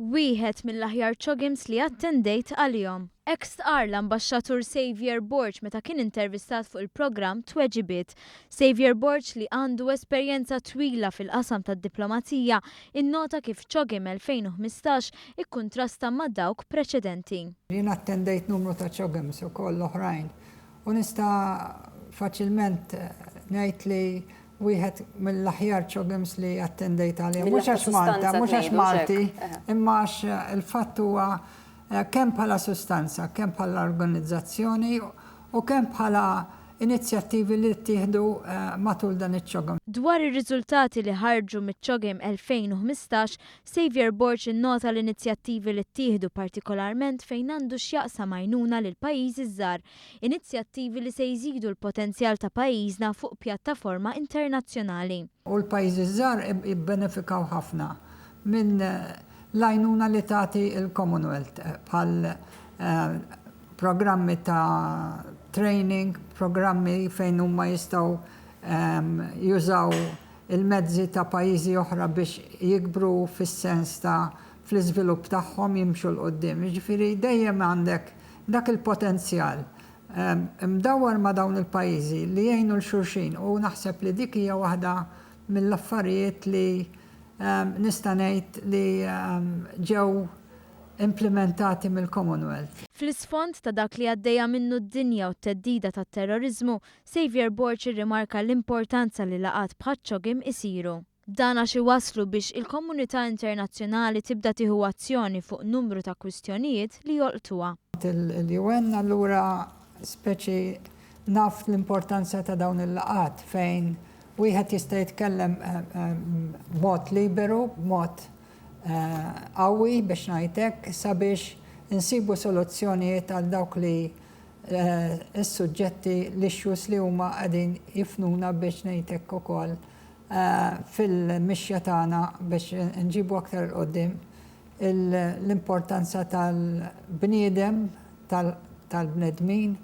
Wieħed mill-aħjar ċogims li attendejt għalihom. Ex qal l-Ambaxxatur Xavier Borg meta kien intervistat fuq il-programm Tweġibiet. Xavier Borg li għandu esperjenza twila fil-qasam tad-diplomazija innota kif ċogim 2015 ikkuntrasta ma' dawk preċedenti. Jien attendejt numru ta' ċogims ukoll oħrajn u nista' faċilment ngħid li wieħed mill-aħjar ċogims li attendejt għalihom. Mhux għax Malta, mhux għax Malti, imma għax il-fatt huwa kemm bħala sustanza, kemm bħala organizzazzjoni u kemm bħala inizjattivi li ttieħdu matul dan iċ-ċogim. Dwar ir-riżultati li ħarġu miċ-ċogim 2015, Xavier Borg innota l-inizjattivi li ttieħdu partikolarment fejn għandu x'jaqsam għajnuna lil pajjiżi żgħar, inizjattivi li se jżidu l-potenzjal ta' pajjiżna fuq pjattaforma internazzjonali. U l-pajjiżi żgħar jibbenefikaw ħafna minn l-għajnuna li tagħti l-Commonwealth bħal programmi ta' training, programmi fejn huma jistgħu jużaw il-mezzi ta' pajjiżi oħra biex jikbru fis-sens ta' fl-iżvilupp tagħhom jimxu l qudiem. Jiġifieri dejjem għandek dak il-potenzjal mdawwar ma' dawn il-pajjiżi li jgħinu l-xulxin u naħseb li dik hija waħda mill-affarijiet li nista' ngħid li ġew implementati mill-Commonwealth. Fl-isfond ta' dak li għaddejja minnu d-dinja u t-teddida tat-terrorizmu, Xavier Borg irrimarka l-importanza li laqat bħaċ-ċogim isiru. Dan għax iwasslu biex il-komunità internazzjonali tibda tieħu azzjoni fuq numru ta' kwistjonijiet li jolqtuha. Il-UN allura speċi naf l-importanza ta' dawn il-laqat fejn wieħed jista' jitkellem b'mod liberu, b'mod qawwi biex ngħidlek sabiex insibu soluzzjonijiet għal dawk li s-suġġetti l-issues li huma qegħdin jifnuna biex ngħidlek ukoll fil-mixja tagħna biex nġibu aktar qudiem l-importanza tal-bniedem tal-bnedmin